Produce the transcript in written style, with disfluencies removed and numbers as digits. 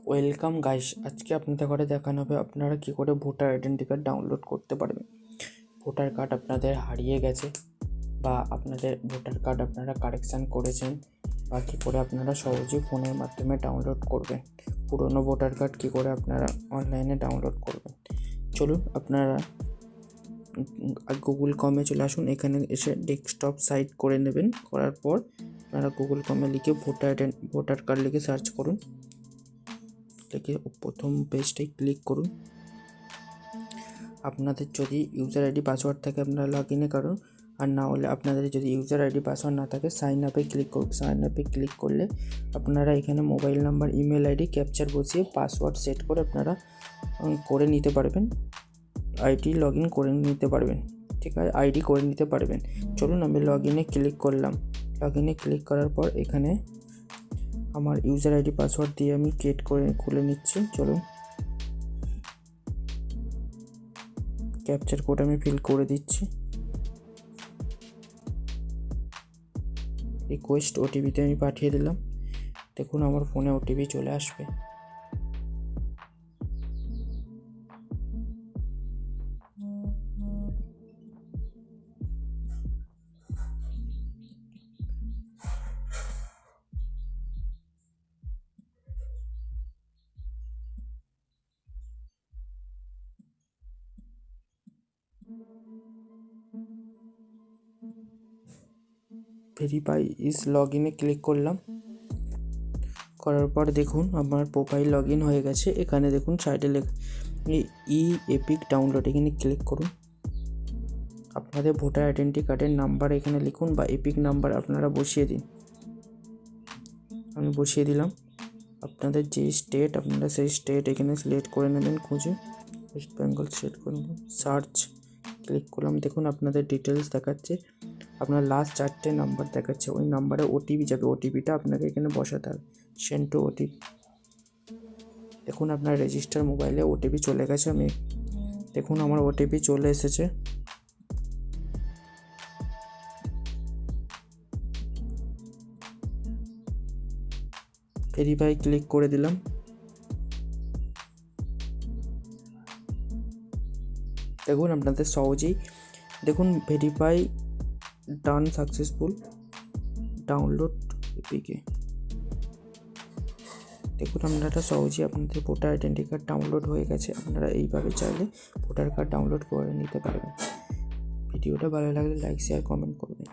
Welcome guys, আজকে আপনাদের ঘরে দেখানো হবে আপনারা কী করে ভোটার আইডেন্টি কার্ড ডাউনলোড করতে পারবেন। ভোটার কার্ড আপনাদের হারিয়ে গেছে বা আপনাদের ভোটার কার্ড আপনারা কারেকশান করেছেন, বা কী করে আপনারা সহজেই ফোনের মাধ্যমে ডাউনলোড করবেন। পুরনো ভোটার কার্ড কী করে আপনারা অনলাইনে ডাউনলোড করবেন। চলুন, আপনারা গুগল কমে চলে আসুন। এখানে এসে ডেস্কটপ সাইট করে নেবেন। করার পর আপনারা গুগল কমে লিখে ভোটার কার্ড লিখে সার্চ করুন। লিখে প্রথম পেজটাই ক্লিক করুন। আপনাদের যদি ইউজার আইডি পাসওয়ার্ড থাকে আপনারা লগ ইনে করুন, আর না হলে আপনাদের যদি ইউজার আইডি পাসওয়ার্ড না থাকে সাইন আপে ক্লিক করুন। সাইন আপে ক্লিক করলে আপনারা এখানে mobile number, email ID capture বসিয়ে পাসওয়ার্ড সেট করে আপনারা করে নিতে পারবেন। আইডি লগ ইন করে নিতে পারবেন, ঠিক আছে, আইডি করে নিতে পারবেন। চলুন, আমি লগ ইনে ক্লিক করলাম। লগ ইনে ক্লিক করার পর এখানে আমার ইউজার আইডি পাসওয়ার্ড দিয়ে আমি ক্রিয়েট করে খুলে নিচ্ছি। চলুন, ক্যাপচার কোড আমি ফিল করে দিচ্ছি। রিকোয়েস্ট ওটিপিতে আমি পাঠিয়ে দিলাম। দেখুন আমার ফোনে ওটিপি চলে আসবে। ভেরিফাই ইজ লগ ইনে ক্লিক করলাম। করার পর দেখুন আমার প্রোফাইল লগ ইন হয়ে গেছে। এখানে দেখুন সাইডে লেখা এপিক ডাউনলোড, এখানে ক্লিক করুন। আপনাদের ভোটার আইডেন্টি কার্ডের নাম্বার এখানে লিখুন বা এপিক নাম্বার আপনারা বসিয়ে দিন। আমি বসিয়ে দিলাম। আপনাদের যে স্টেট আপনারা সেই স্টেট এখানে সিলেক্ট করে নেবেন, খুঁজে ওয়েস্ট বেঙ্গল সিলেক্ট করে নেবেন। সার্চ ক্লিক করলাম। দেখুন আপনাদের ডিটেলস দেখাচ্ছে, আপনার লাস্ট 4টে নাম্বার দেখাচ্ছে, ওই নাম্বারে ওটিপি যাবে। ওটিপিটা আপনাকে এখানে বসাতে হবে, সেন্ড টু ওটিপি। দেখুন আপনার রেজিস্টার মোবাইলে ওটিপি চলে গেছে। আমি দেখুন আমার ওটিপি চলে এসেছে। ভেরিফাই ক্লিক করে দিলাম। দেখুন আপনাদের সহজেই দেখুন ভেরিফাই ডান সাকসেসফুল ডাউনলোড এপিকে। দেখুন আপনারা সহজেই আপনাদের ভোটার আইডেন্টি কার্ড ডাউনলোড হয়ে গেছে। আপনারা এইভাবে চাইলে ভোটার কার্ড ডাউনলোড করে নিতে পারবেন। ভিডিওটা ভালো লাগলে লাইক, শেয়ার, কমেন্ট করবেন।